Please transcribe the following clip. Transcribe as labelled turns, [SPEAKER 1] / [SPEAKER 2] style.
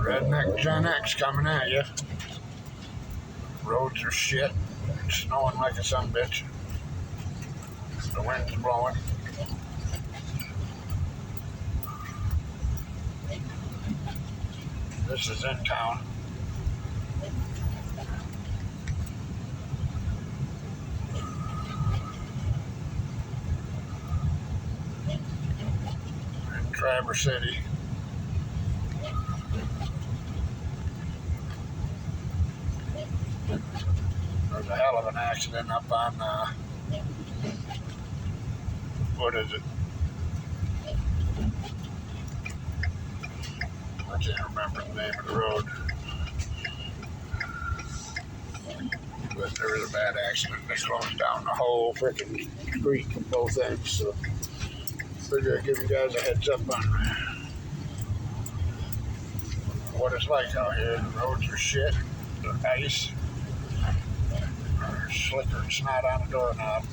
[SPEAKER 1] Redneck Gen X coming at you. Roads are shit. It's snowing like a sumbitch. The wind's blowing. This is in town. In Traverse City. There's a hell of an accident up on, what is it? I can't remember the name of the road. But there was a bad accident that closed down the whole freaking street from both ends. So figure I'd give you guys a heads up on what it's like out here. The roads are shit. They're ice. Slicker and snot on the doorknob.